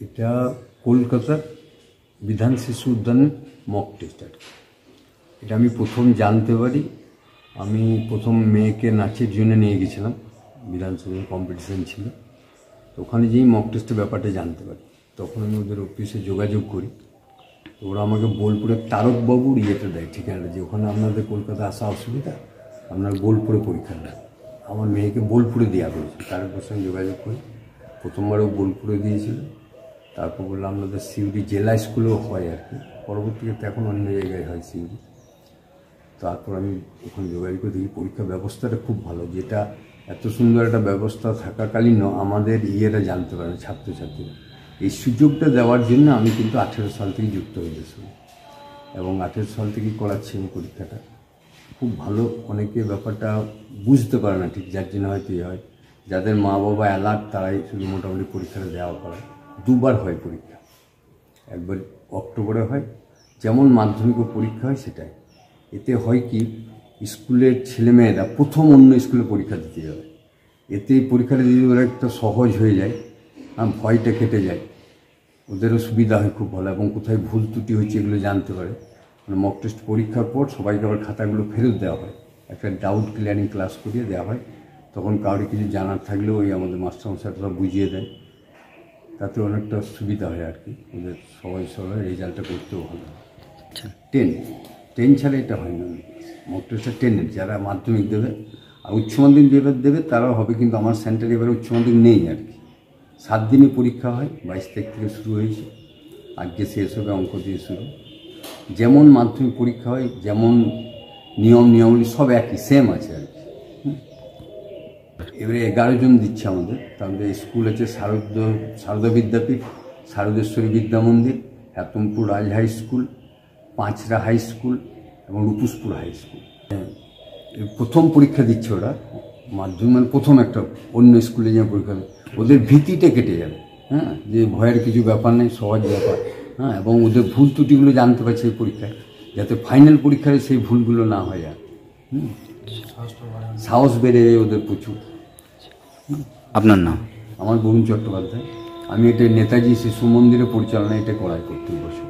এটা কলকাতার বিধান শিশু উদ্যানের মক টেস্ট আর কি। এটা আমি প্রথম জানতে পারি, আমি প্রথম মেয়েকে নাচের জন্য নিয়ে গেছিলাম, বিধানসভার কম্পিটিশান ছিল, তো ওখানে যেই মক টেস্টের ব্যাপারটা জানতে পারি, তখন আমি ওদের অফিসে যোগাযোগ করি। তো ওরা আমাকে বোলপুরের তারকবাবুর ইয়েটা দেয়, ঠিকানাটা, যে ওখানে আপনাদের কলকাতা আসা অসুবিধা, আপনার বোলপুরে পরীক্ষা দেয়। আমার মেয়েকে বোলপুরে দেওয়া হয়েছে, তারপর সঙ্গে যোগাযোগ করি। প্রথমবারও বোলপুরে দিয়েছিল, তারপর বললাম আপনাদের সিউড়ি জেলা স্কুলেও হয় আর কি, পরবর্তীতে এখন অন্য জায়গায় হয় সিউড়ি। তারপর আমি ওখানে যোগাযোগ করে দেখি পরীক্ষা ব্যবস্থাটা খুব ভালো, যেটা এত সুন্দর একটা ব্যবস্থা থাকাকালীনও আমাদের ইয়েরা জানতে পারে ছাত্রছাত্রীরা। এই সুযোগটা দেওয়ার জন্য আমি কিন্তু 18 সাল থেকে যুক্ত হয়েছি এবং 18 সাল থেকেই করাচ্ছি আমি পরীক্ষাটা। খুব ভালো, অনেকে ব্যাপারটা বুঝতে পারে না ঠিক, যার জন্য হয়তো হয়। যাদের মা বাবা অ্যালার্ট তারাই শুধু মোটামুটি পরীক্ষাটা দেওয়া করে। দুবার হয় পরীক্ষা, একবার অক্টোবরে হয়, যেমন মাধ্যমিক পরীক্ষা হয় সেটাই। এতে হয় কি, স্কুলের ছেলেমেয়েরা প্রথম অন্য স্কুলে পরীক্ষা দিতে যাবে, এতে পরীক্ষাটা দিতে ওরা একটা সহজ হয়ে যায়, ভয়টা কেটে যায়, ওদেরও সুবিধা হয় খুব ভালো, এবং কোথায় ভুল ত্রুটি হচ্ছে এগুলো জানতে পারে। মানে মক টেস্ট পরীক্ষার পর সবাইকে আবার খাতাগুলো ফেরত দেওয়া হয়, একটা ডাউট ক্লিয়ারিং ক্লাস করিয়ে দেওয়া হয়, তখন কাউরি কিছু জানার থাকলেও ওই আমাদের মাস্টারমশাইরা বুঝিয়ে দেয়, তাতে অনেকটা সুবিধা হয় আর কি, ওদের সবাই রেজাল্টটা করতেও ভালো হয়। 10 ছাড়া এটা হয় না, মক টেস্টটা 10-এর যারা মাধ্যমিক দেবে আর উচ্চ মাধ্যমিক দেবে তারাও হবে, কিন্তু আমার সেন্টারে এবারে উচ্চ মাধ্যমিক নেই আর কি। 7 দিনে পরীক্ষা হয়, 22 তারিখ থেকে শুরু হয়েছে, আজকে শেষ হবে, অঙ্ক দিয়ে শুরু। যেমন মাধ্যমিক পরীক্ষা হয়, যেমন নিয়মাবলী সব একই সেম আছে আর কি। এবারে 11 জন দিচ্ছে আমাদের, তাদের স্কুল আছে সারদা বিদ্যাপীঠ, শারদেশ্বরী বিদ্যা মন্দির, হেতমপুর রাজ high school, Panchra high school এবং রূপুসপুর হাই স্কুল। প্রথম পরীক্ষা দিচ্ছে ওরা মাধ্যমিক, মানে প্রথম একটা অন্য স্কুলে যে পরীক্ষা, ওদের ভীতিটা কেটে যাবে, হ্যাঁ, যে ভয়ের কিছু ব্যাপার নেই, সহজ ব্যাপার, হ্যাঁ, এবং ওদের ভুল ত্রুটিগুলো জানতে পারছে এই পরীক্ষায়, যাতে ফাইনাল পরীক্ষায় সেই ভুলগুলো না হয় আর সাহস বেড়ে যায় ওদের প্রচুর। আপনার নাম? আমার বরুণ চট্টোপাধ্যায়। আমি এটা নেতাজি শিশু মন্দিরে পরিচালনা এটা করাই প্রত্যেক বছর।